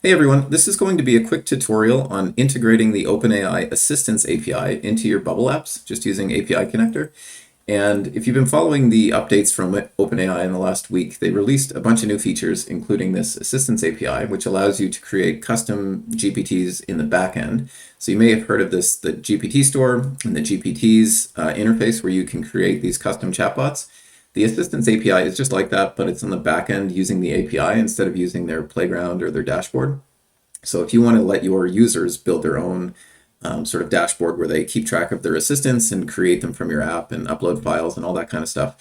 Hey everyone, this is going to be a quick tutorial on integrating the OpenAI Assistants API into your Bubble apps, just using API connector. And if you've been following the updates from OpenAI in the last week, they released a bunch of new features, including this Assistants API, which allows you to create custom GPTs in the backend. So you may have heard of this, the GPT store and the GPTs interface, where you can create these custom chatbots. The Assistants API is just like that, but it's on the back end using the API instead of using their playground or their dashboard. So if you want to let your users build their own sort of dashboard where they keep track of their assistants and create them from your app and upload files and all that kind of stuff,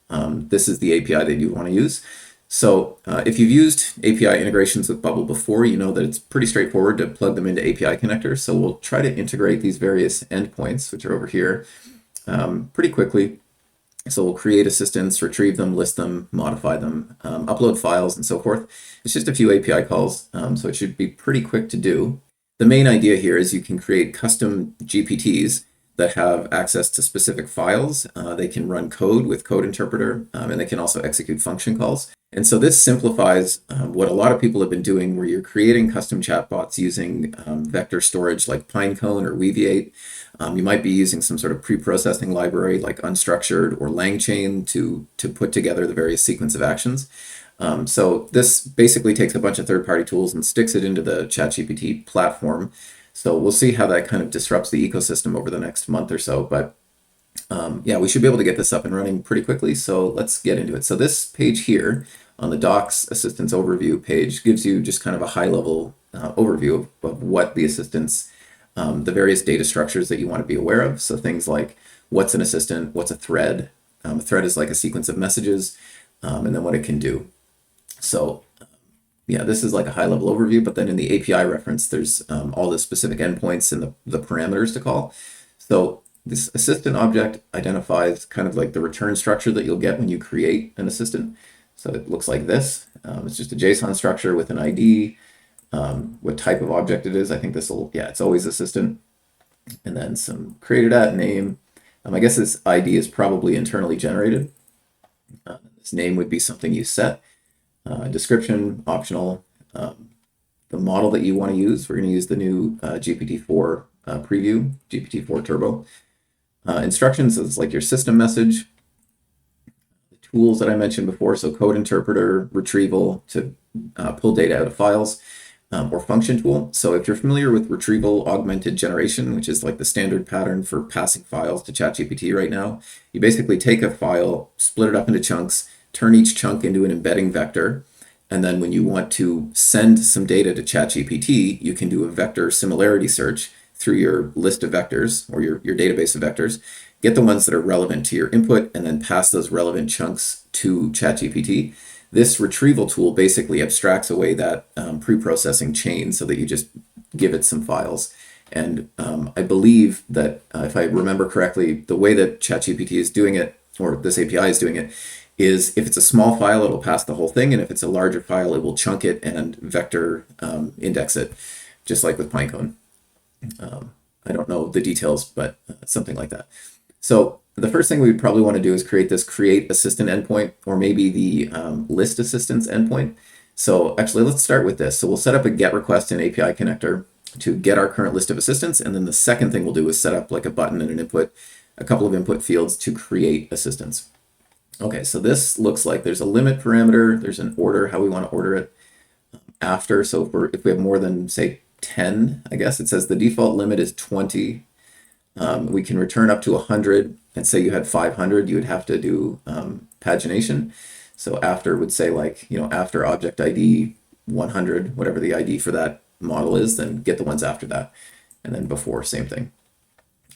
this is the API that you want to use. So if you've used API integrations with Bubble before, you know that it's pretty straightforward to plug them into API connectors. So we'll try to integrate these various endpoints, which are over here, pretty quickly. So we'll create assistants, retrieve them, list them, modify them, upload files, and so forth. It's just a few API calls, so it should be pretty quick to do. The main idea here is you can create custom GPTs that have access to specific files. They can run code with Code Interpreter, and they can also execute function calls. And so this simplifies what a lot of people have been doing, where you're creating custom chatbots using vector storage like Pinecone or Weaviate. You might be using some sort of pre-processing library like Unstructured or LangChain to put together the various sequence of actions. So this basically takes a bunch of third-party tools and sticks it into the ChatGPT platform. So we'll see how that kind of disrupts the ecosystem over the next month or so. But yeah, we should be able to get this up and running pretty quickly. So let's get into it. So this page here on the Docs Assistants Overview page gives you just kind of a high-level overview of what the assistants, the various data structures that you want to be aware of. So things like what's an assistant, what's a thread. A thread is like a sequence of messages, and then what it can do. So yeah, this is like a high level overview, but then in the API reference, there's all the specific endpoints and the parameters to call. So this assistant object identifies kind of like the return structure that you'll get when you create an assistant. So it looks like this. It's just a JSON structure with an ID, what type of object it is. I think this will, yeah, it's always assistant. And then some created at name. I guess this ID is probably internally generated. This name would be something you set. Description, optional. The model that you want to use, we're going to use the new GPT-4 preview, GPT-4 Turbo. Instructions is like your system message. The tools that I mentioned before, so code interpreter, retrieval to pull data out of files, or function tool. So if you're familiar with retrieval augmented generation, which is like the standard pattern for passing files to ChatGPT right now, you basically take a file, split it up into chunks, turn each chunk into an embedding vector. And then when you want to send some data to ChatGPT, you can do a vector similarity search through your list of vectors or your database of vectors, get the ones that are relevant to your input, and then pass those relevant chunks to ChatGPT. This retrieval tool basically abstracts away that pre-processing chain so that you just give it some files. And I believe that if I remember correctly, the way that ChatGPT is doing it, or this API is doing it, is if it's a small file, it'll pass the whole thing. And if it's a larger file, it will chunk it and vector index it, just like with Pinecone. I don't know the details, but something like that. So the first thing we would probably want to do is create this create assistant endpoint, or maybe the list assistants endpoint. So actually, let's start with this. So we'll set up a GET request in API connector to get our current list of assistants. And then the second thing we'll do is set up like a button and an input, a couple of input fields to create assistants. Okay, so this looks like there's a limit parameter, there's an order, how we want to order it after. So if we have more than, say, 10, I guess it says the default limit is 20. We can return up to 100, and say you had 500, you would have to do pagination. So after would say like, after object ID 100, whatever the ID for that model is, then get the ones after that. And then before, same thing.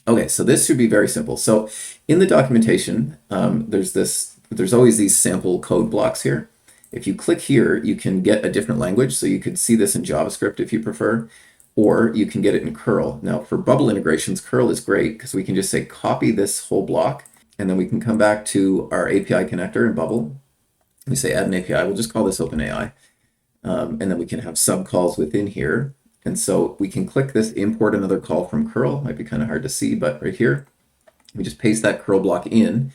Okay, so this should be very simple. So in the documentation, there's always these sample code blocks here. If you click here, you can get a different language. So you could see this in JavaScript if you prefer, or you can get it in curl. Now for Bubble integrations, curl is great because we can just say copy this whole block, and then we can come back to our API connector in Bubble. We say add an API, we'll just call this OpenAI. And then we can have subcalls within here. And so we can click this import another call from curl. Might be kind of hard to see, but right here, we just paste that curl block in.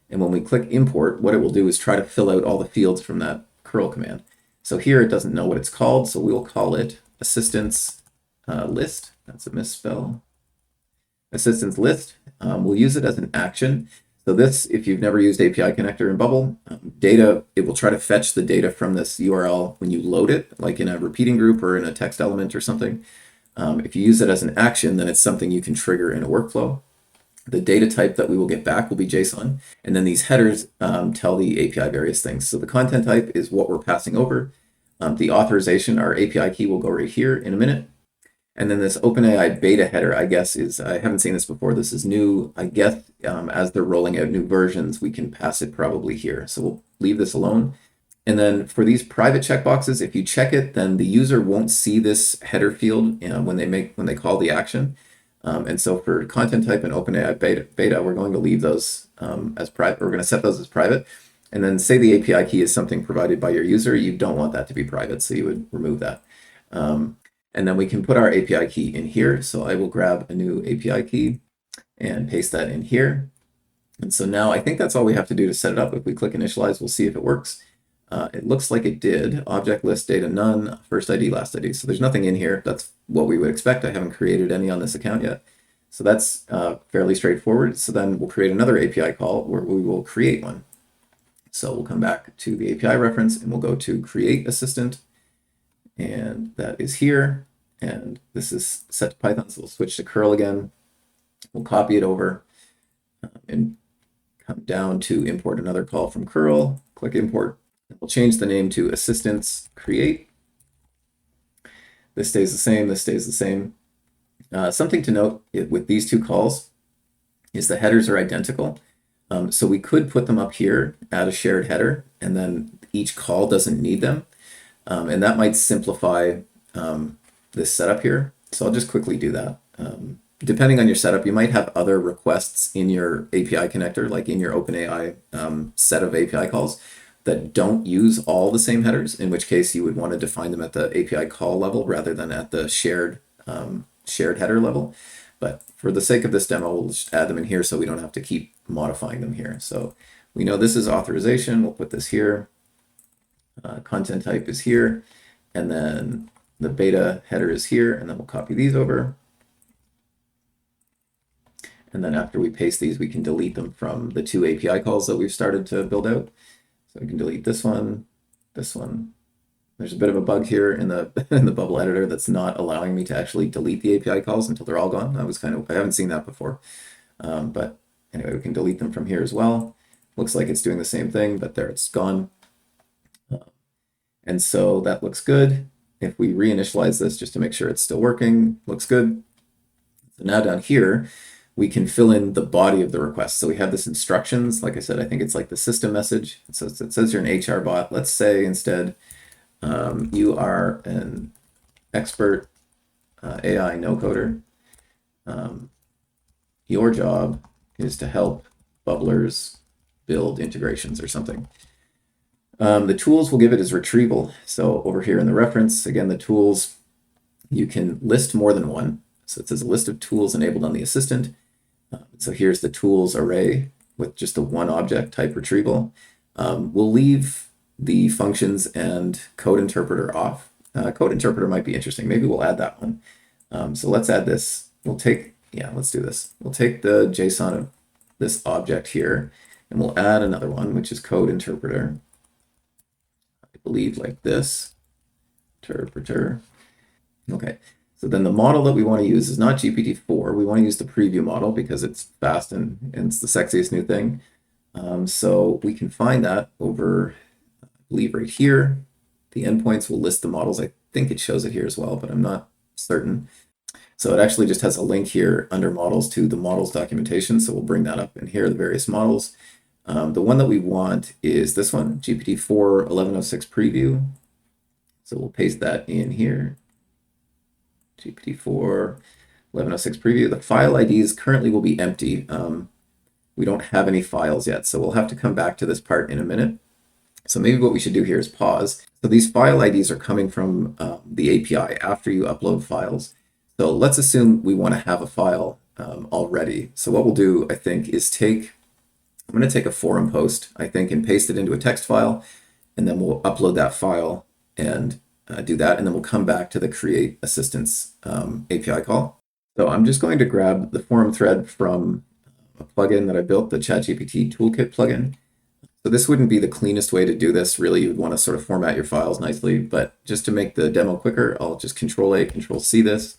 And when we click import, what it will do is try to fill out all the fields from that curl command. So here it doesn't know what it's called, so we'll call it assistants list. That's a misspell. Assistants list. We'll use it as an action. So this, if you've never used API connector in Bubble, data, it will try to fetch the data from this URL when you load it, like in a repeating group or in a text element or something. If you use it as an action, then it's something you can trigger in a workflow. The data type that we will get back will be JSON. And then these headers tell the API various things. So the content type is what we're passing over. The authorization, our API key will go right here in a minute. And then this OpenAI beta header, I guess, I haven't seen this before. This is new. I guess as they're rolling out new versions, we can pass it probably here. So we'll leave this alone. And then for these private checkboxes, if you check it, then the user won't see this header field when they call the action. And so for content type and OpenAI beta, we're going to leave those as private. We're going to set those as private. And then say the API key is something provided by your user, you don't want that to be private, so you would remove that. And then we can put our API key in here. So I will grab a new API key and paste that in here. And so now I think that's all we have to do to set it up. If we click initialize, we'll see if it works. It looks like it did. Object list data none, first ID, last ID. So there's nothing in here. That's what we would expect. I haven't created any on this account yet. So that's fairly straightforward. So then we'll create another API call where we will create one. So we'll come back to the API reference and we'll go to create assistant. And that is here. And this is set to Python. So we'll switch to curl again. We'll copy it over and come down to import another call from curl, click import. We'll change the name to assistants create. This stays the same, this stays the same. Something to note with these two calls is the headers are identical. So we could put them up here, add a shared header, and then each call doesn't need them. And that might simplify this setup here. So I'll just quickly do that. Depending on your setup, you might have other requests in your API connector, like in your OpenAI set of API calls that don't use all the same headers, in which case you would want to define them at the API call level rather than at the shared header level. But for the sake of this demo, we'll just add them in here so we don't have to keep modifying them here. So we know this is authorization. We'll put this here. Content type is here. And then the beta header is here. And then we'll copy these over. And then after we paste these, we can delete them from the two API calls that we've started to build out. So we can delete this one, this one. There's a bit of a bug here in the Bubble editor that's not allowing me to actually delete the API calls until they're all gone. I haven't seen that before. But anyway, we can delete them from here as well. Looks like it's doing the same thing, but there it's gone. And so that looks good. If we reinitialize this just to make sure it's still working, looks good. So now down here, we can fill in the body of the request. So we have this instructions. Like I said, I think it's like the system message. It says you're an HR bot. Let's say instead, you are an expert AI no-coder. Your job is to help bubblers build integrations or something. The tools we'll give it is retrieval. So over here in the reference, again, the tools, you can list more than one. So it says a list of tools enabled on the assistant. So here's the tools array with just a one object type retrieval. We'll leave the functions and code interpreter off. Code interpreter might be interesting. Maybe we'll add that one. So let's add this. Let's do this. We'll take the JSON of this object here and we'll add another one, which is code interpreter. I believe like this, interpreter. Okay. So then the model that we want to use is not GPT-4. We want to use the preview model because it's fast and it's the sexiest new thing. So we can find that over, I believe right here. The endpoints will list the models. I think it shows it here as well, but I'm not certain. So it actually just has a link here under models to the models documentation. So we'll bring that up in here, the various models. The one that we want is this one, GPT-4 1106 preview. So we'll paste that in here. GPT-4 1106 preview. The file IDs currently will be empty. We don't have any files yet, so we'll have to come back to this part in a minute. So maybe what we should do here is pause. So these file IDs are coming from the API after you upload files. So let's assume we want to have a file already. So what we'll do, I think, is I'm going to take a forum post, I think, and paste it into a text file, and then we'll upload that file and do that, and then we'll come back to the create assistants API call. So I'm just going to grab the forum thread from a plugin that I built, the ChatGPT Toolkit plugin. So this wouldn't be the cleanest way to do this. Really, you'd want to sort of format your files nicely, but just to make the demo quicker, I'll just Control-A, Control-C this.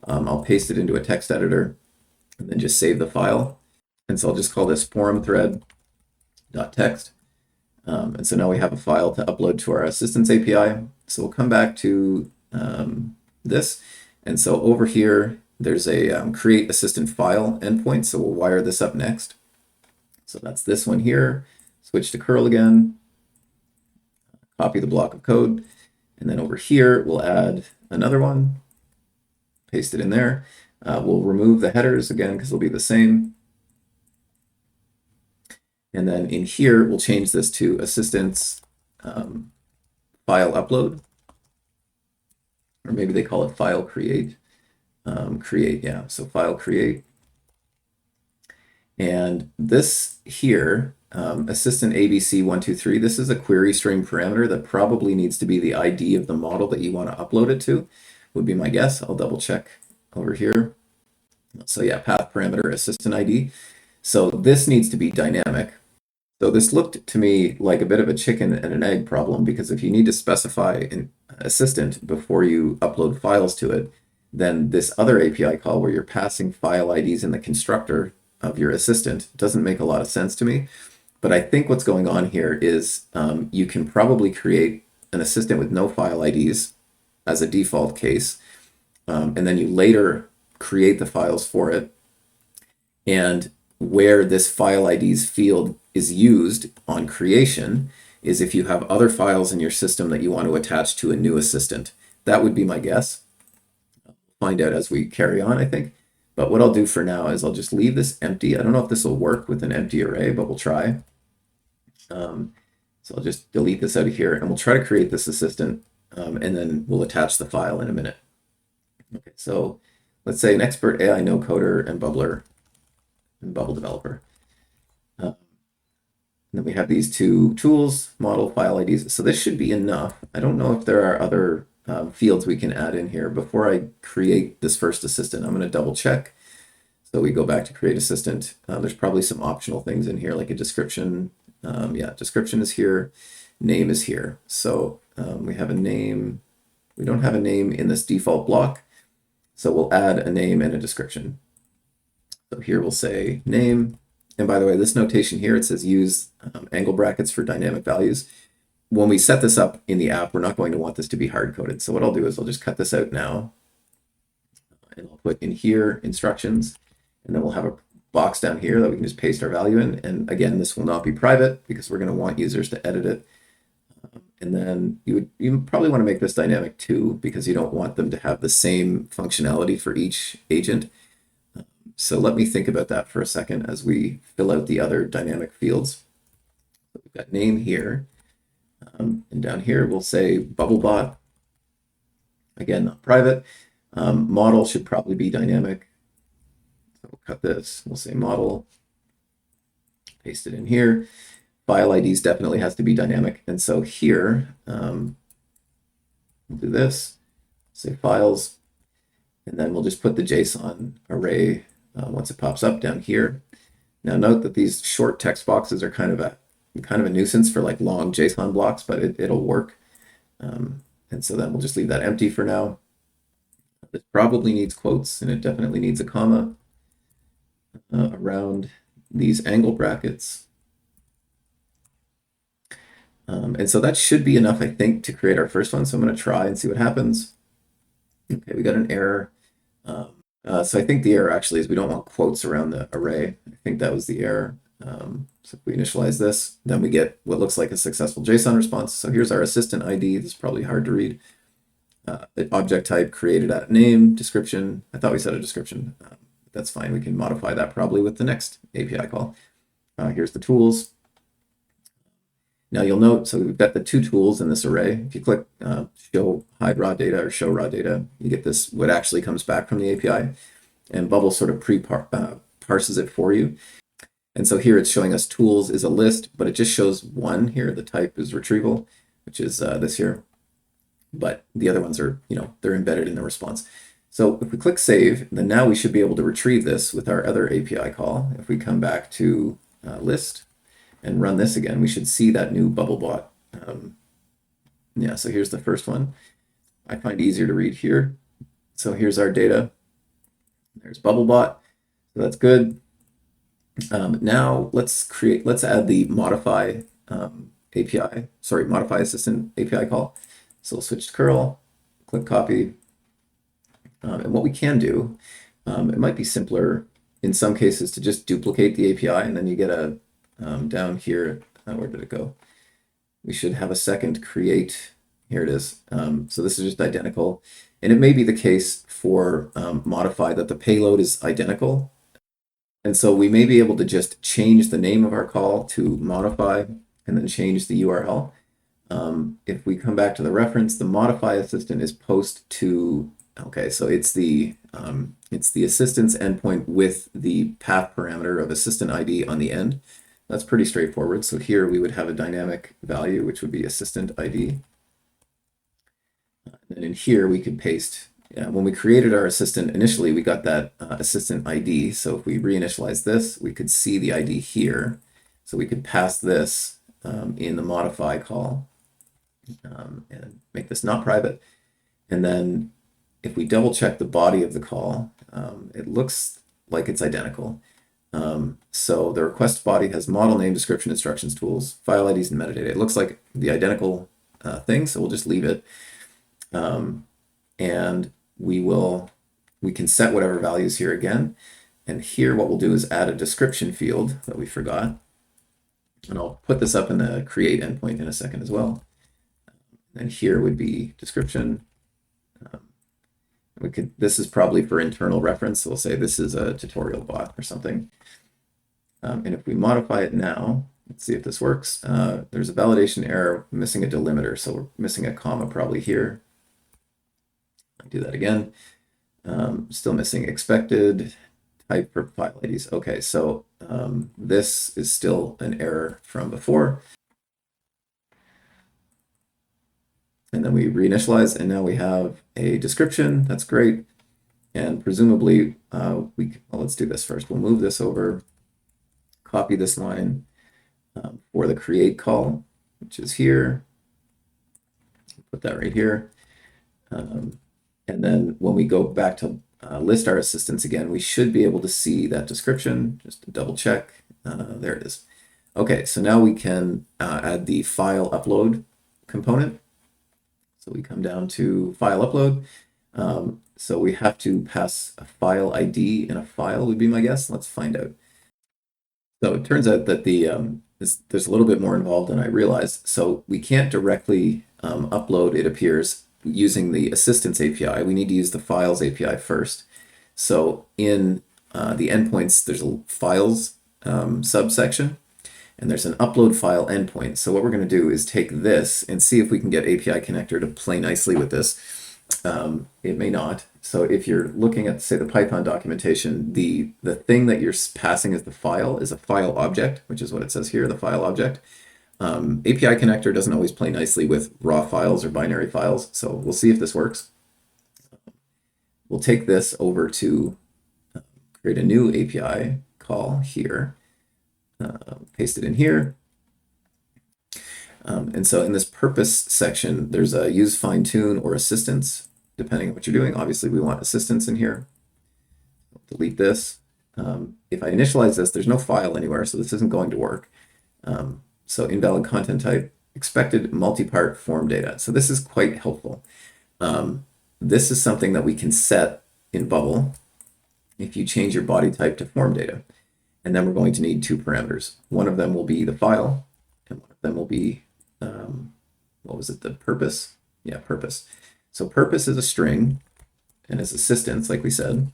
I'll paste it into a text editor and then just save the file. And so I'll just call this forum thread.text. And so now we have a file to upload to our Assistants API. So we'll come back to this. And so over here, there's a create assistant file endpoint. So we'll wire this up next. So that's this one here. Switch to curl again, copy the block of code, and then over here we'll add another one, paste it in there. We'll remove the headers again because they'll be the same. And then in here, we'll change this to assistants file upload, or maybe they call it file create. So file create. And this here, assistant ABC123, this is a query string parameter that probably needs to be the ID of the model that you want to upload it to, would be my guess. I'll double check over here. So yeah, path parameter assistant ID. So this needs to be dynamic. So this looked to me like a bit of a chicken and an egg problem, because if you need to specify an assistant before you upload files to it, then this other API call where you're passing file IDs in the constructor of your assistant doesn't make a lot of sense to me. But I think what's going on here is you can probably create an assistant with no file IDs as a default case, and then you later create the files for it. And where this file IDs field is used on creation is if you have other files in your system that you want to attach to a new assistant. That would be my guess. Find out as we carry on, I think. But what I'll do for now is I'll just leave this empty. I don't know if this will work with an empty array, but we'll try. So I'll just delete this out of here, and we'll try to create this assistant, and then we'll attach the file in a minute. Okay, so let's say an expert AI no coder and bubbler and bubble developer. And then we have these two tools, model, file IDs. So this should be enough. I don't know if there are other fields we can add in here. Before I create this first assistant, I'm going to double check. So we go back to create assistant. There's probably some optional things in here, like a description. Yeah, description is here. Name is here. So we have a name. We don't have a name in this default block. So we'll add a name and a description. So here we'll say name. And by the way, this notation here, it says use angle brackets for dynamic values. When we set this up in the app, we're not going to want this to be hard-coded. So what I'll do is I'll just cut this out now. And I'll put in here instructions. And then we'll have a box down here that we can just paste our value in. And again, this will not be private because we're going to want users to edit it. And then you probably want to make this dynamic too, because you don't want them to have the same functionality for each agent. So let me think about that for a second as we fill out the other dynamic fields. We've got name here. And down here, we'll say BubbleBot. Again, not private. Model should probably be dynamic. So we'll cut this. We'll say model. Paste it in here. File IDs definitely has to be dynamic. And so here, we'll do this. Say files. And then we'll just put the JSON array once it pops up down here. Now note that these short text boxes are kind of a nuisance for like long JSON blocks, but it'll work. And so then we'll just leave that empty for now. It probably needs quotes, and it definitely needs a comma around these angle brackets. And so that should be enough, I think, to create our first one. So I'm going to try and see what happens. Okay, we got an error. So I think the error actually is we don't want quotes around the array. I think that was the error. So if we initialize this, then we get what looks like a successful JSON response. So here's our assistant ID. This is probably hard to read. Object type created at name, description. I thought we said a description. That's fine. We can modify that probably with the next API call. Here's the tools. Now you'll note, so we've got the two tools in this array. If you click show hide raw data or show raw data, you get this, what actually comes back from the API. And Bubble sort of parses it for you. And so here it's showing us tools is a list, but it just shows one here. The type is retrieval, which is this here. but the other ones are, they're embedded in the response. So if we click save, then now we should be able to retrieve this with our other API call. If we come back to list and run this again, we should see that new bubblebot. Yeah, so here's the first one. I find easier to read here. So here's our data. There's bubblebot. So that's good. Now let's add the modify modify assistant API call. So we'll switch to curl, click copy. And what we can do, it might be simpler in some cases to just duplicate the API, and then you get a down here. Where did it go? We should have a second create. Here it is. So this is just identical. And it may be the case for modify that the payload is identical. And so we may be able to just change the name of our call to modify and then change the URL. If we come back to the reference, the modify assistant is post to, okay, so it's the assistance endpoint with the path parameter of assistant ID on the end. That's pretty straightforward. So here we would have a dynamic value, which would be assistant ID. And in here we could paste, when we created our assistant initially, we got that assistant ID. So if we reinitialize this, we could see the ID here. So we could pass this in the modify call and make this not private. And then if we double check the body of the call, it looks like it's identical. So the request body has model name, description, instructions, tools, file IDs, and metadata. It looks like the identical thing, so we'll just leave it. And we can set whatever values here again. And here what we'll do is add a description field that we forgot. And I'll put this up in the create endpoint in a second as well. And here would be description. This is probably for internal reference. So we'll say this is a tutorial bot or something. And if we modify it now, let's see if this works. There's a validation error, missing a delimiter. So we're missing a comma probably here. I'll do that again. Still missing expected type for file IDs. Okay, so this is still an error from before. And then we reinitialize, and now we have a description. That's great. And presumably, well, let's do this first. We'll move this over, copy this line for the create call, which is here. Put that right here. And then when we go back to list our assistants again, we should be able to see that description. Just to double check. There it is. Okay, so now we can add the file upload component. So we come down to file upload. So we have to pass a file ID in a file would be my guess. Let's find out. So it turns out that there's a little bit more involved than I realized. So we can't directly upload, it appears, using the Assistants API. We need to use the Files API first. So in the endpoints, there's a files subsection, and there's an upload file endpoint. So what we're going to do is take this and see if we can get API connector to play nicely with this. It may not. So if you're looking at, say, the Python documentation, the thing that you're passing as the file is a file object, which is what it says here, the file object. API connector doesn't always play nicely with raw files or binary files, so we'll see if this works. We'll take this over to create a new API call here, paste it in here. And so in this purpose section, there's a use fine tune or assistance, depending on what you're doing. Obviously, we want assistance in here. Delete this. If I initialize this, there's no file anywhere, so this isn't going to work. So invalid content type, expected multi-part form data. So this is quite helpful. This is something that we can set in Bubble if you change your body type to form data. And then we're going to need two parameters. One of them will be the file, and one of them will be, what was it, the purpose? Yeah, purpose. So purpose is a string, and is assistance, like we said.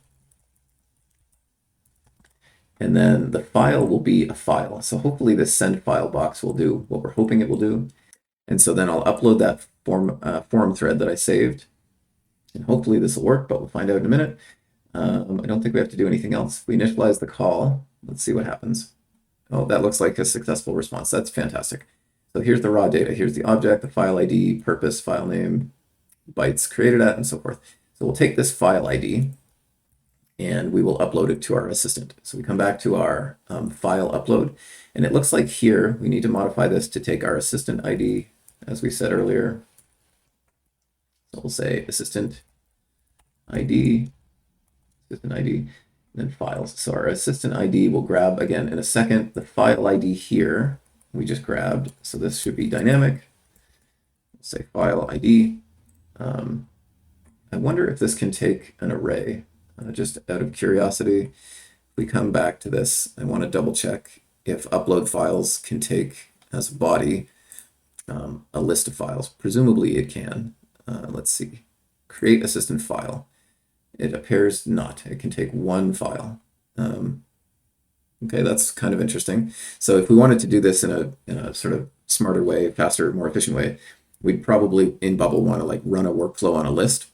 And then the file will be a file. So hopefully this send file box will do what we're hoping it will do. And so then I'll upload that forum thread that I saved. And hopefully this will work, but we'll find out in a minute. I don't think we have to do anything else. If we initialize the call, let's see what happens. Oh, that looks like a successful response. That's fantastic. So here's the raw data. Here's the object, the file ID, purpose, file name. bytes created at, and so forth. So we'll take this file ID and we will upload it to our assistant. So we come back to our file upload, and it looks like here we need to modify this to take our assistant ID, as we said earlier. So we'll say assistant ID, and then files. So our assistant ID will grab, again, in a second, the file ID here we just grabbed. So this should be dynamic. We'll say file ID. I wonder if this can take an array. Just out of curiosity, if we come back to this, I want to double check if upload files can take as a body a list of files. Presumably it can. Let's see. Create assistant file. It appears not. It can take one file. Okay, that's kind of interesting. So if we wanted to do this in a sort of smarter way, faster, more efficient way, we'd probably in Bubble want to like run a workflow on a list.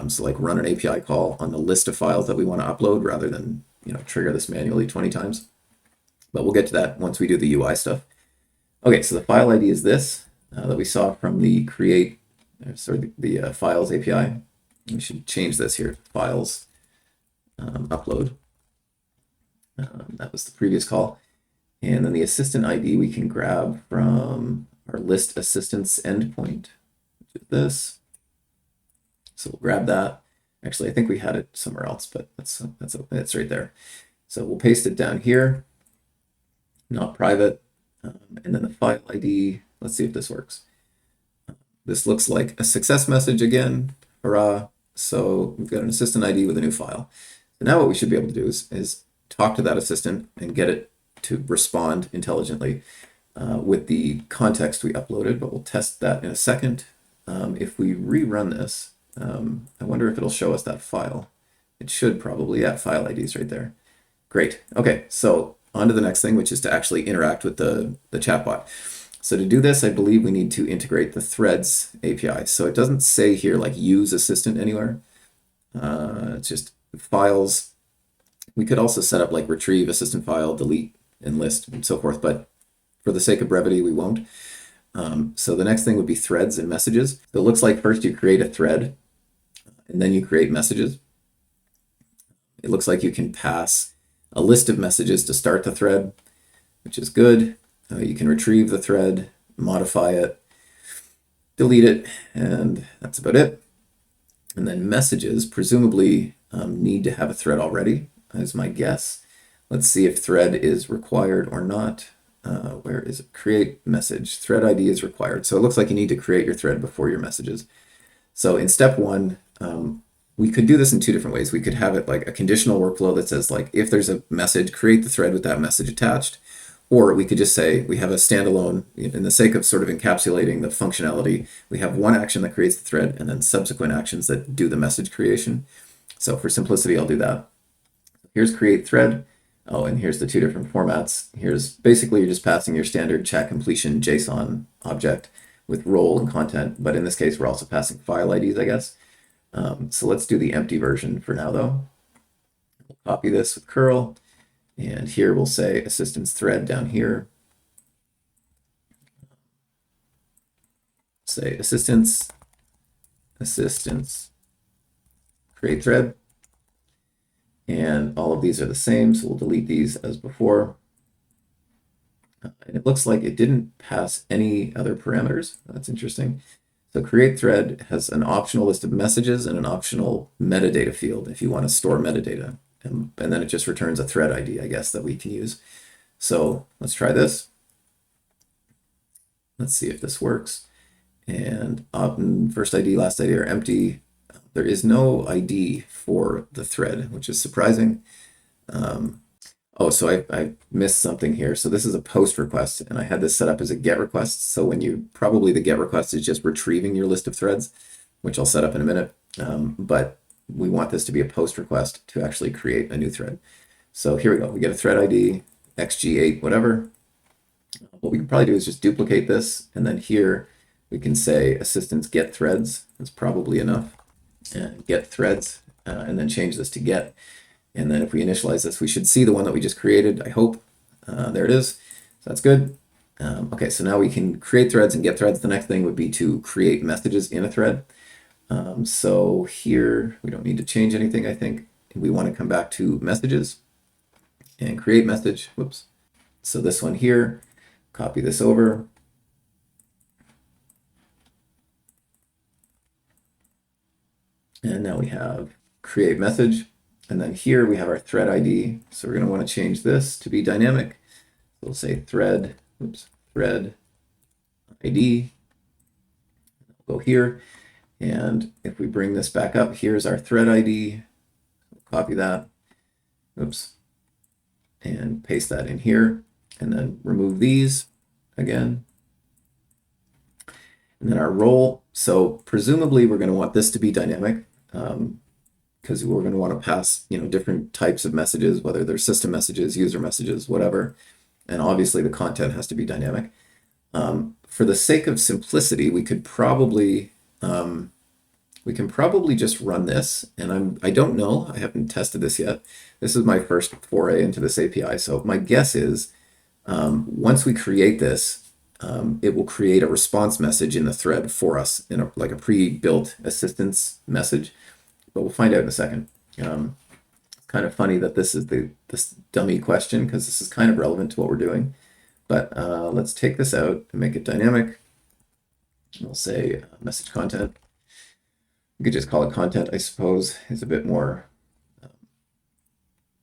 So like run an API call on the list of files that we want to upload rather than trigger this manually 20 times. But we'll get to that once we do the UI stuff. Okay, so the file ID is this that we saw from the create, the files API. We should change this here to files upload. That was the previous call. And then the assistant ID we can grab from our list assistants endpoint, which is this. So we'll grab that. Actually, I think we had it somewhere else, but that's right there. So we'll paste it down here, not private. And then the file ID, let's see if this works. This looks like a success message again, hurrah. So we've got an assistant ID with a new file. So now what we should be able to do is talk to that assistant and get it to respond intelligently with the context we uploaded, but we'll test that in a second. If we rerun this, I wonder if it'll show us that file. It should probably. Yeah, file ID is right there. Great. Okay, so on to the next thing, which is to actually interact with the chatbot. So to do this, I believe we need to integrate the threads API. So it doesn't say here like use assistant anywhere. It's just files. We could also set up like retrieve assistant file, delete, and list, and so forth. But for the sake of brevity, we won't. So the next thing would be threads and messages. So it looks like first you create a thread, and then you create messages. It looks like you can pass a list of messages to start the thread, which is good. You can retrieve the thread, modify it, delete it, and that's about it. And then messages presumably need to have a thread already, is my guess. Let's see if thread is required or not. Where is it? Create message. Thread ID is required. So it looks like you need to create your thread before your messages. So in step one, we could do this in two different ways. We could have it like a conditional workflow that says like, if there's a message, create the thread with that message attached. Or we could just say we have a standalone, in the sake of sort of encapsulating the functionality, we have one action that creates the thread and then subsequent actions that do the message creation. So for simplicity, I'll do that. Here's create thread. Oh, and here's the two different formats. Here's basically you're just passing your standard chat completion JSON object with role and content. But in this case, we're also passing file IDs, I guess. So let's do the empty version for now, though. We'll copy this with curl. And here we'll say assistance thread down here. Say assistance, create thread. And all of these are the same, so we'll delete these as before. And it looks like it didn't pass any other parameters. That's interesting. So create thread has an optional list of messages and an optional metadata field if you want to store metadata. And then it just returns a thread ID, I guess, that we can use. So let's try this. Let's see if this works. And first ID, last ID are empty. There is no ID for the thread, which is surprising. Oh, so I missed something here. So this is a post request, and I had this set up as a GET request. So probably the GET request is just retrieving your list of threads, which I'll set up in a minute. But we want this to be a post request to actually create a new thread. So here we go. We get a thread ID, xg8, whatever. What we can probably do is just duplicate this, and then here we can say assistance get threads. That's probably enough. And get threads, and then change this to get. And then if we initialize this, we should see the one that we just created, I hope. There it is. So that's good. Okay, so now we can create threads and get threads. The next thing would be to create messages in a thread. So here we don't need to change anything, I think. We want to come back to messages and create message. Whoops. So this one here, copy this over. And now we have create message. And then here we have our thread ID. So we're going to want to change this to be dynamic. So we'll say thread ID. We'll go here. And if we bring this back up, here's our thread ID. Copy that. Oops. And paste that in here. And then remove these again. And then our role. So presumably we're going to want this to be dynamic because we're going to want to pass, different types of messages, whether they're system messages, user messages, whatever. And obviously the content has to be dynamic. For the sake of simplicity, we can probably just run this. And I don't know. I haven't tested this yet. This is my first foray into this API. So my guess is once we create this, it will create a response message in the thread for us in like a pre-built assistance message. But we'll find out in a second. It's kind of funny that this is this dummy question because this is kind of relevant to what we're doing. But let's take this out and make it dynamic. We'll say message content. We could just call it content, I suppose. It's a bit more,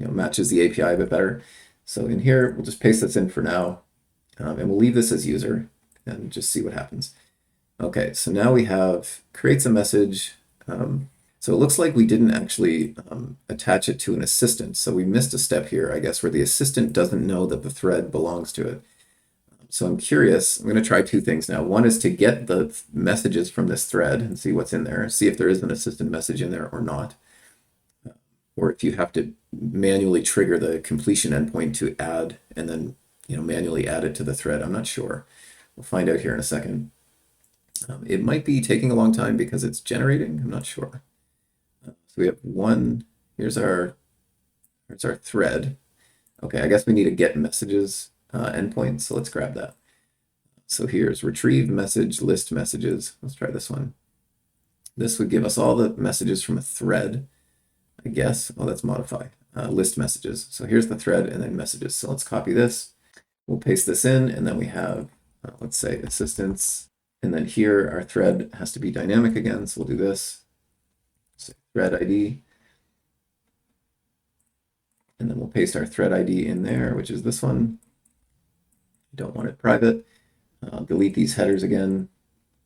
matches the API a bit better. So in here, we'll just paste this in for now. And we'll leave this as user and just see what happens. Okay, so now we have creates a message. So it looks like we didn't actually attach it to an assistant. So we missed a step here, I guess, where the assistant doesn't know that the thread belongs to it. So I'm curious. I'm going to try two things now. One is to get the messages from this thread and see what's in there, see if there is an assistant message in there or not. Or if you have to manually trigger the completion endpoint to add and then manually add it to the thread. I'm not sure. We'll find out here in a second. It might be taking a long time because it's generating. I'm not sure. So we have one. Here's our thread. Okay, I guess we need to get messages endpoint. So let's grab that. So here's retrieve message list messages. Let's try this one. This would give us all the messages from a thread, I guess. Oh, that's modify. List messages. So here's the thread and then messages. So let's copy this. We'll paste this in, and then we have, let's say, assistants. And then here, our thread has to be dynamic again. So we'll do this. So thread ID. And then we'll paste our thread ID in there, which is this one. Don't want it private. Delete these headers again.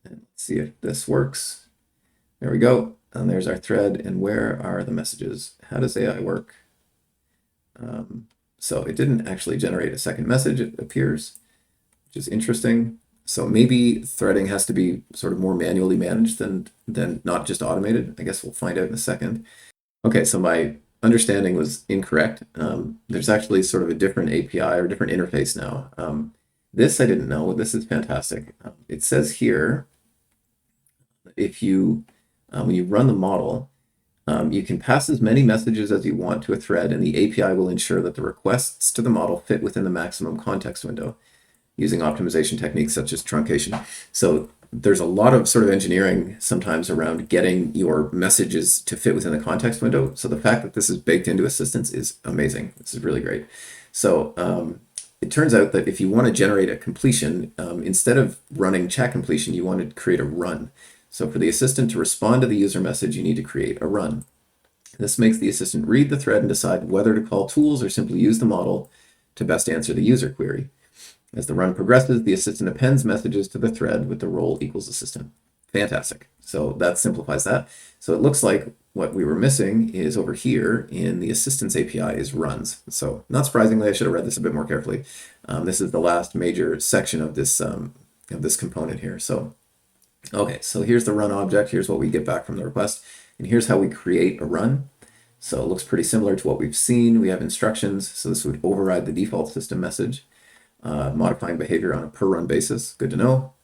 And let's see if this works. There we go. And there's our thread. And where are the messages? How does AI work? So it didn't actually generate a second message, it appears, which is interesting. So maybe threading has to be sort of more manually managed than not just automated. I guess we'll find out in a second. Okay, so my understanding was incorrect. There's actually sort of a different API or different interface now. This I didn't know. This is fantastic. It says here, if you, when you run the model, you can pass as many messages as you want to a thread, and the API will ensure that the requests to the model fit within the maximum context window using optimization techniques such as truncation. So there's a lot of sort of engineering sometimes around getting your messages to fit within the context window. So the fact that this is baked into Assistants is amazing. This is really great. So it turns out that if you want to generate a completion, instead of running chat completion, you want to create a run. So for the assistant to respond to the user message, you need to create a run. This makes the assistant read the thread and decide whether to call tools or simply use the model to best answer the user query. As the run progresses, the assistant appends messages to the thread with the role equals assistant. Fantastic. So that simplifies that. So it looks like what we were missing is over here in the Assistants API is runs. So not surprisingly, I should have read this a bit more carefully. This is the last major section of this component here. So okay, so here's the run object. Here's what we get back from the request. And here's how we create a run. So it looks pretty similar to what we've seen. We have instructions. So this would override the default system message, modifying behavior on a per run basis. Good to know.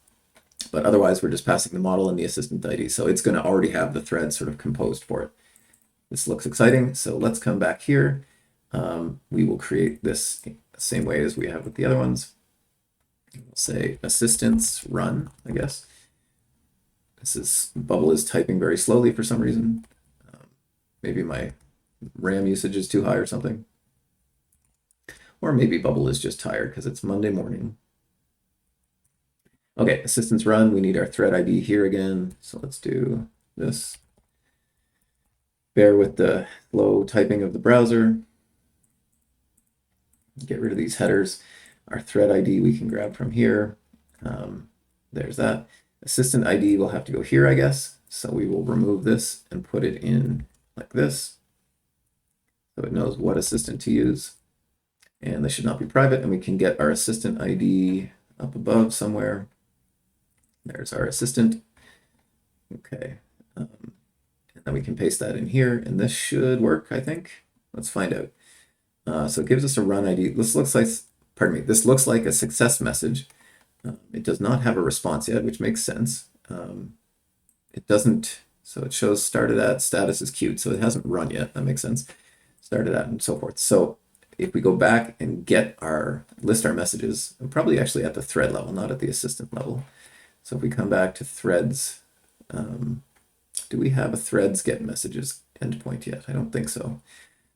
But otherwise, we're just passing the model and the assistant ID. So it's going to already have the thread sort of composed for it. This looks exciting. So let's come back here. We will create this the same way as we have with the other ones. We'll say assistants run, I guess. Bubble is typing very slowly for some reason. Maybe my RAM usage is too high or something. Or maybe Bubble is just tired because it's Monday morning. Okay, assistants run. We need our thread ID here again. So let's do this. Bear with the slow typing of the browser. Get rid of these headers. Our thread ID we can grab from here. There's that. Assistant ID will have to go here, I guess. So we will remove this and put it in like this. So it knows what assistant to use. And they should not be private. And we can get our assistant ID up above somewhere. There's our assistant. Okay. And then we can paste that in here. And this should work, I think. Let's find out. So it gives us a run ID. This looks like a success message. It does not have a response yet, which makes sense. It doesn't, so it shows started at, status is queued, so it hasn't run yet. That makes sense. Started at and so forth. So if we go back and list our messages, probably actually at the thread level, not at the assistant level. So if we come back to threads, do we have a threads get messages endpoint yet? I don't think so.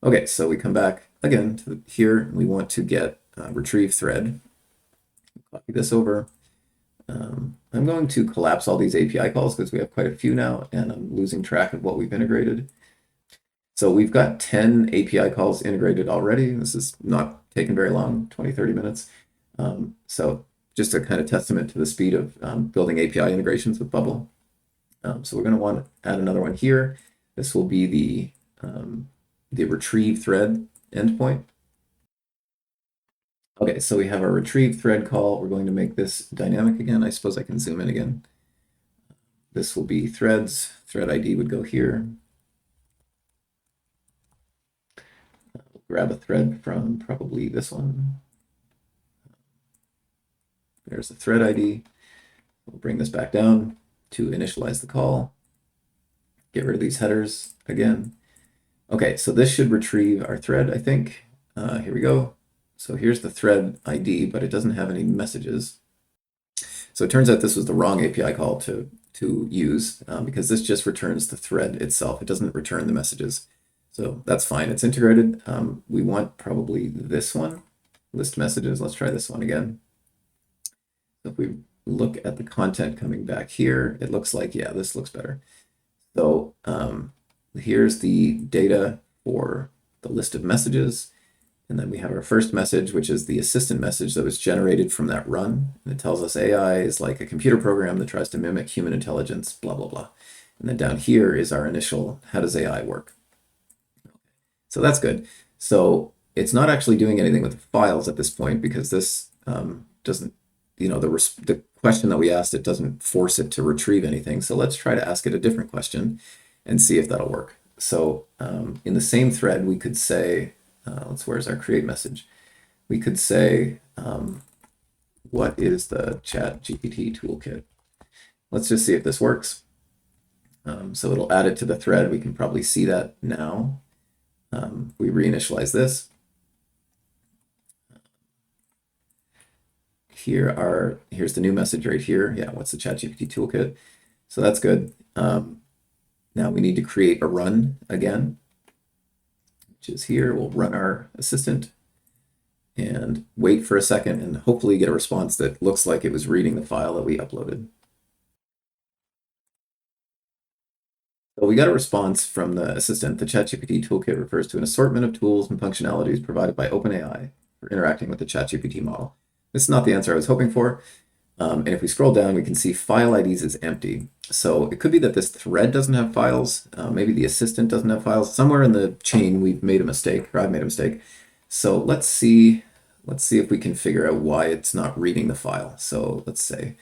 Okay, so we come back again to here. We want to get retrieve thread. Copy this over. I'm going to collapse all these API calls because we have quite a few now, and I'm losing track of what we've integrated. So we've got 10 API calls integrated already. This is not taking very long, 20, 30 minutes. So just a kind of testament to the speed of building API integrations with Bubble. So we're going to want to add another one here. This will be the retrieve thread endpoint. Okay, so we have our retrieve thread call. We're going to make this dynamic again. I suppose I can zoom in again. This will be threads. Thread ID would go here. We'll grab a thread from probably this one. There's the thread ID. We'll bring this back down to initialize the call. Get rid of these headers again. Okay, so this should retrieve our thread, I think. Here we go. So here's the thread ID, but it doesn't have any messages. So it turns out this was the wrong API call to use because this just returns the thread itself. It doesn't return the messages. So that's fine. It's integrated. We want probably this one, list messages. Let's try this one again. So if we look at the content coming back here, it looks like, yeah, this looks better. So here's the data for the list of messages. And then we have our first message, which is the assistant message that was generated from that run. And it tells us AI is like a computer program that tries to mimic human intelligence, blah, blah, blah. And then down here is our initial, how does AI work? So that's good. So it's not actually doing anything with the files at this point because this doesn't, the question that we asked, it doesn't force it to retrieve anything. So let's try to ask it a different question and see if that'll work. So in the same thread, we could say, where's our create message? We could say, what is the ChatGPT toolkit? Let's just see if this works. So it'll add it to the thread. We can probably see that now. We reinitialize this. Here's the new message right here. Yeah, what's the ChatGPT toolkit? So that's good. Now we need to create a run again, which is here. We'll run our assistant and wait for a second and hopefully get a response that looks like it was reading the file that we uploaded. So we got a response from the assistant. The ChatGPT toolkit refers to an assortment of tools and functionalities provided by OpenAI for interacting with the ChatGPT model. This is not the answer I was hoping for. And if we scroll down, we can see file IDs is empty. So it could be that this thread doesn't have files. Maybe the assistant doesn't have files. Somewhere in the chain, we've made a mistake, or I've made a mistake. So let's see if we can figure out why it's not reading the file. So let's say,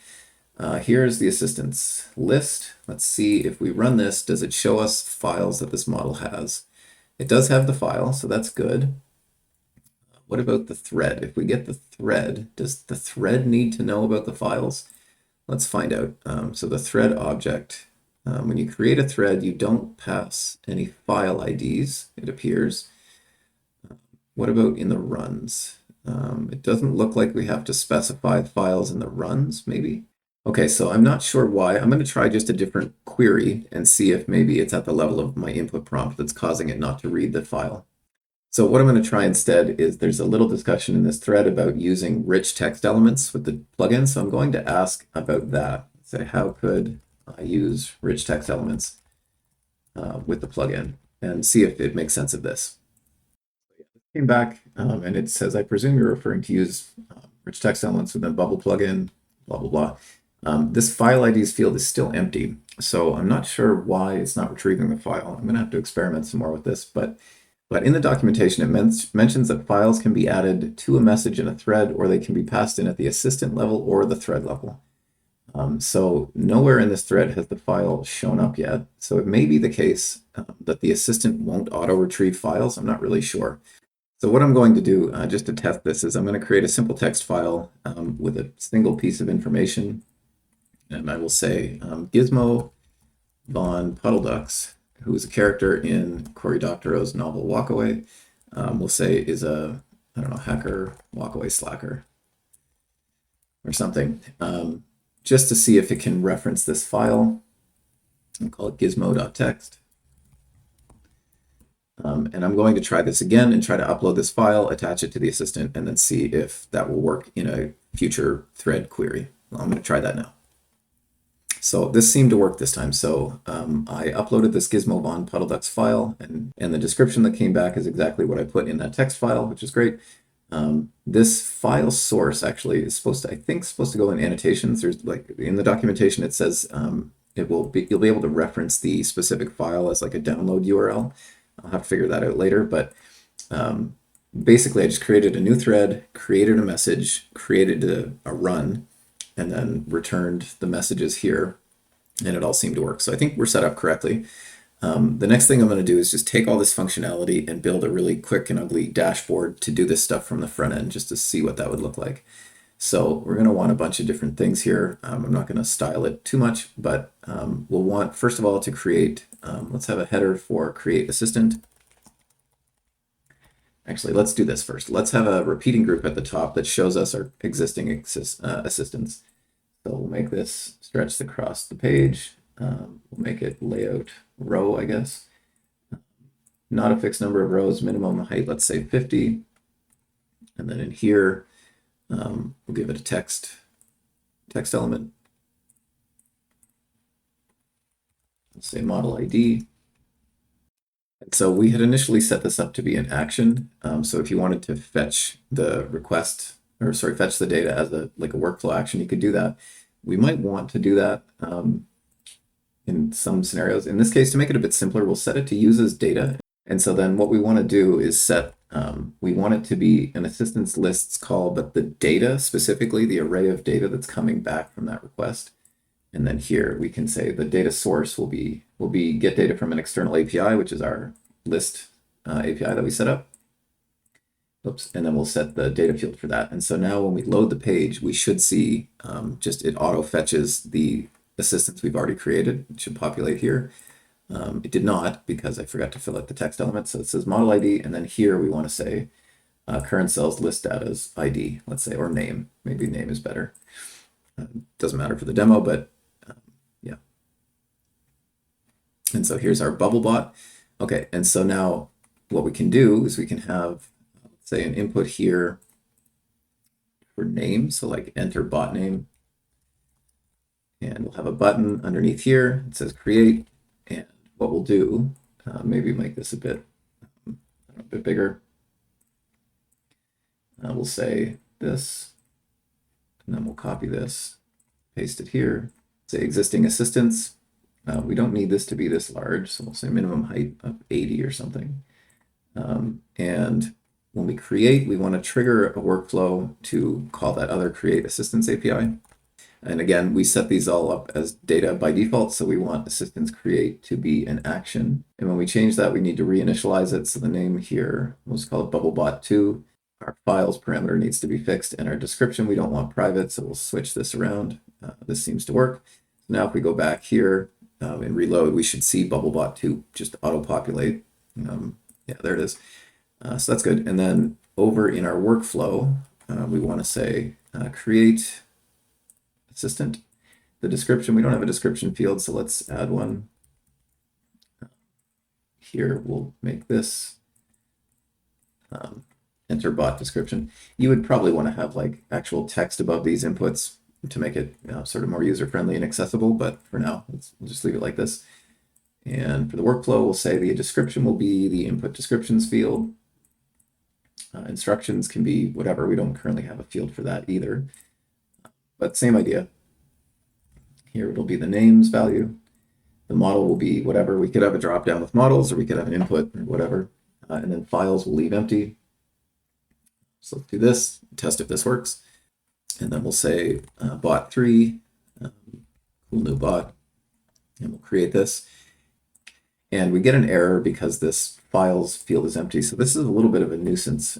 here's the assistants list. Let's see if we run this, does it show us files that this model has? It does have the file, so that's good. What about the thread? If we get the thread, does the thread need to know about the files? Let's find out. So the thread object, when you create a thread, you don't pass any file IDs, it appears. What about in the runs? It doesn't look like we have to specify files in the runs, maybe. Okay, so I'm not sure why. I'm going to try just a different query and see if maybe it's at the level of my input prompt that's causing it not to read the file. So what I'm going to try instead is there's a little discussion in this thread about using rich text elements with the plugin. So I'm going to ask about that. Say, how could I use rich text elements with the plugin and see if it makes sense of this. Came back and it says, I presume you're referring to use rich text elements within Bubble plugin, blah, blah, blah. This file IDs field is still empty. So I'm not sure why it's not retrieving the file. I'm going to have to experiment some more with this, but in the documentation, it mentions that files can be added to a message in a thread, or they can be passed in at the assistant level or the thread level. So nowhere in this thread has the file shown up yet. So it may be the case that the assistant won't auto-retrieve files. I'm not really sure. So what I'm going to do, just to test this, is I'm going to create a simple text file with a single piece of information. And I will say Gizmo Von Puddle Ducks, who is a character in Cory Doctorow's novel Walkaway, we'll say is a, I don't know, hacker, walkaway slacker, or something, just to see if it can reference this file. I'll call it gizmo.txt. And I'm going to try this again and try to upload this file, attach it to the assistant, and then see if that will work in a future thread query. Well, I'm going to try that now. So this seemed to work this time. So I uploaded this Gizmo Von Puddle Ducks file, and the description that came back is exactly what I put in that text file, which is great. This file source actually is supposed to, I think, supposed to go in annotations. There's like in the documentation it says you'll be able to reference the specific file as like a download URL. I'll have to figure that out later, but basically I just created a new thread, created a message, created a run, and then returned the messages here, and it all seemed to work. So I think we're set up correctly. The next thing I'm going to do is just take all this functionality and build a really quick and ugly dashboard to do this stuff from the front end, just to see what that would look like. So we're going to want a bunch of different things here. I'm not going to style it too much, but we'll want, first of all, to create, let's have a header for create assistant. Actually, let's do this first. Let's have a repeating group at the top that shows us our existing assistants. So we'll make this stretched across the page. We'll make it layout row, I guess. Not a fixed number of rows, minimum height, let's say 50. And then in here, we'll give it a text element. Let's say model ID. And so we had initially set this up to be an action. So if you wanted to fetch the request, or sorry, fetch the data as like a workflow action, you could do that. We might want to do that in some scenarios. In this case, to make it a bit simpler, we'll set it to use as data. And so then what we want to do is set, we want it to be an assistance lists call, but the data, specifically the array of data that's coming back from that request. And then here we can say the data source will be get data from an external API, which is our list API that we set up. Oops, and then we'll set the data field for that. And so now when we load the page, we should see just it auto fetches the assistants we've already created. It should populate here. It did not because I forgot to fill out the text element. So it says model ID, and then here we want to say current cells list data's ID, let's say, or name. Maybe name is better. Doesn't matter for the demo, but yeah. And so here's our bubble bot. Okay, and so now what we can do is we can have, say, an input here for name. So like enter bot name. And we'll have a button underneath here. It says create. And what we'll do, maybe make this a bit bigger. We'll say this, and then we'll copy this, paste it here. Say existing assistants. We don't need this to be this large, so we'll say minimum height of 80 or something. And when we create, we want to trigger a workflow to call that other create assistants API. And again, we set these all up as data by default, so we want assistants create to be an action. And when we change that, we need to reinitialize it. So the name here, we'll just call it bubblebot2. Our files parameter needs to be fixed, and our description we don't want private, so we'll switch this around. This seems to work. Now if we go back here and reload, we should see bubblebot2 just auto-populate. Yeah, there it is. So that's good. And then over in our workflow, we want to say create assistant. the description. We don't have a description field, so let's add one. Here, we'll make this enter bot description. You would probably want to have like actual text above these inputs to make it sort of more user-friendly and accessible, but for now, we'll just leave it like this. And for the workflow, we'll say the description will be the input descriptions field. Instructions can be whatever. We don't currently have a field for that either, but same idea. Here it'll be the names value. The model will be whatever. We could have a drop down with models, or we could have an input or whatever. And then files will leave empty. So let's do this, test if this works. And then we'll say bot3, cool new bot, and we'll create this. And we get an error because this files field is empty. So this is a little bit of a nuisance.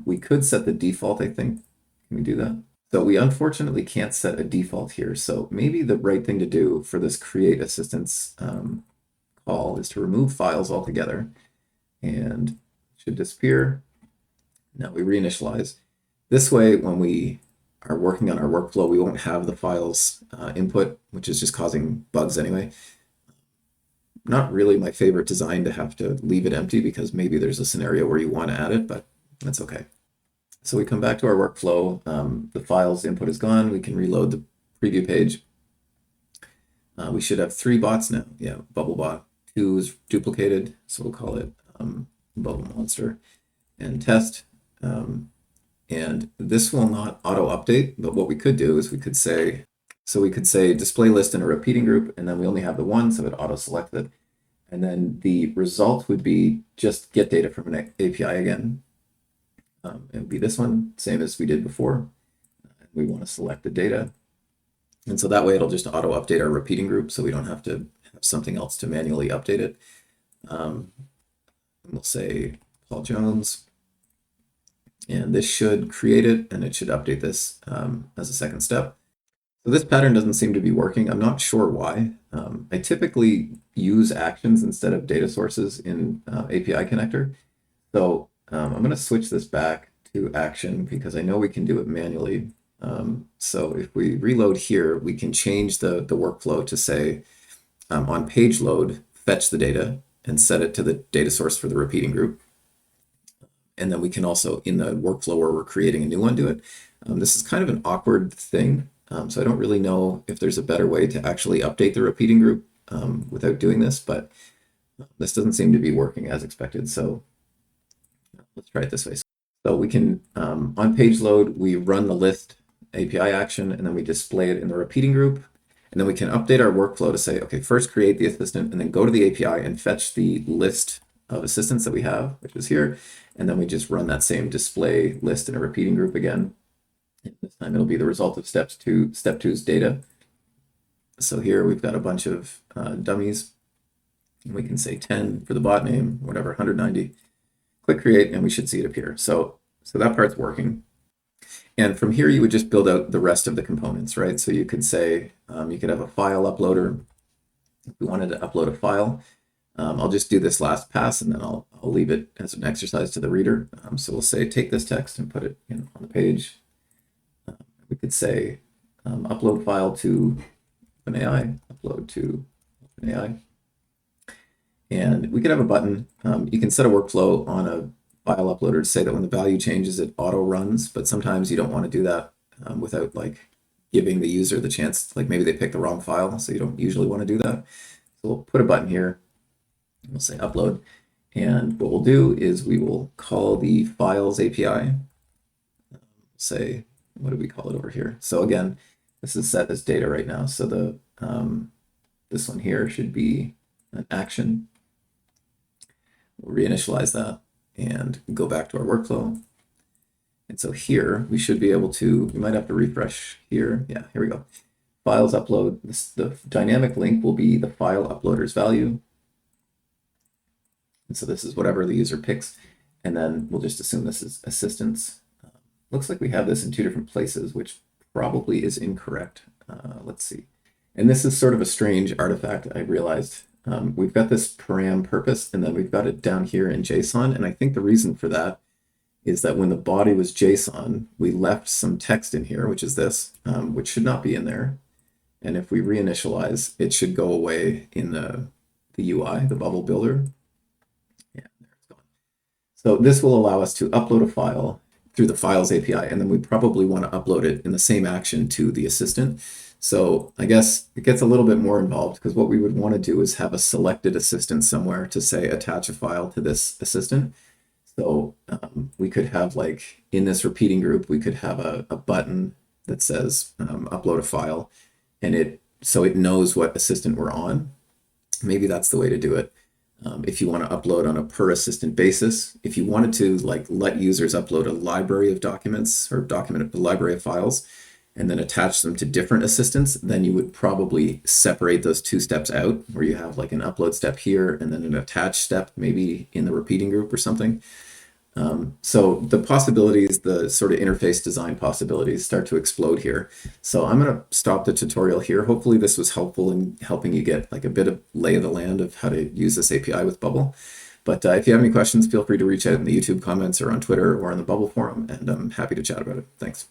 We could set the default, I think. Can we do that? So we unfortunately can't set a default here. So maybe the right thing to do for this create assistance call is to remove files altogether, and it should disappear. Now we reinitialize. This way, when we are working on our workflow, we won't have the files input, which is just causing bugs anyway. Not really my favorite design to have to leave it empty, because maybe there's a scenario where you want to add it, but that's okay. So we come back to our workflow. The files input is gone. We can reload the preview page. We should have 3 bots now. Yeah, bubble bot 2 is duplicated, so we'll call it bubble monster and test. And this will not auto update, but what we could do is we could say display list in a repeating group, and then we only have the one, so it auto selects it. And then the result would be just get data from an API again. It would be this one, same as we did before. We want to select the data. And so that way it'll just auto update our repeating group, so we don't have to have something else to manually update it. We'll say Paul Jones, and this should create it, and it should update this as a second step. So this pattern doesn't seem to be working. I'm not sure why. I typically use actions instead of data sources in API connector. So I'm going to switch this back to action because I know we can do it manually. So if we reload here, we can change the workflow to say on page load, fetch the data and set it to the data source for the repeating group. And then we can also, in the workflow where we're creating a new one, do it. This is kind of an awkward thing. So I don't really know if there's a better way to actually update the repeating group without doing this, but this doesn't seem to be working as expected. So let's try it this way. So we can, on page load, we run the list API action, and then we display it in the repeating group. And then we can update our workflow to say, okay, first create the assistant, and then go to the API and fetch the list of assistants that we have, which is here. And then we just run that same display list in a repeating group again. And this time it'll be the result of step two's data. So here we've got a bunch of dummies. And we can say 10 for the bot name, whatever, 190. Click create, and we should see it appear. So that part's working. And from here, you would just build out the rest of the components, right? So you could say, you could have a file uploader. If we wanted to upload a file, I'll just do this last pass, and then I'll leave it as an exercise to the reader. So we'll say, take this text and put it on the page. We could say, upload file to OpenAI, upload to OpenAI. And we could have a button. You can set a workflow on a file uploader to say that when the value changes, it auto runs, but sometimes you don't want to do that without like giving the user the chance, like maybe they picked the wrong file, so you don't usually want to do that. So we'll put a button here, we'll say upload, and what we'll do is we will call the files API, say, what do we call it over here? So again, this is set as data right now, so the this one here should be an action. We'll reinitialize that and go back to our workflow. And so here we should be able to, we might have to refresh here. Yeah, here we go. Files upload. The dynamic link will be the file uploader's value. And so this is whatever the user picks. And then we'll just assume this is assistance. Looks like we have this in 2 different places, which probably is incorrect. Let's see. And this is sort of a strange artifact, I realized. We've got this param purpose, and then we've got it down here in JSON. And I think the reason for that is that when the body was JSON, we left some text in here, which is this, which should not be in there. And if we reinitialize, it should go away in the UI, the bubble builder. Yeah, there it's gone. So this will allow us to upload a file through the Files API, and then we probably want to upload it in the same action to the assistant. So I guess it gets a little bit more involved, because what we would want to do is have a selected assistant somewhere to say attach a file to this assistant. So we could have, like, in this repeating group, we could have a button that says upload a file, and so it knows what assistant we're on. Maybe that's the way to do it. If you want to upload on a per assistant basis, if you wanted to, like, let users upload a library of documents or a library of files and then attach them to different assistants, then you would probably separate those two steps out, where you have like an upload step here and then an attach step maybe in the repeating group or something. So the possibilities, the sort of interface design possibilities start to explode here. So I'm going to stop the tutorial here. Hopefully this was helpful in helping you get like a bit of lay of the land of how to use this API with Bubble. But if you have any questions, feel free to reach out in the YouTube comments or on Twitter or on the Bubble forum, and I'm happy to chat about it. Thanks.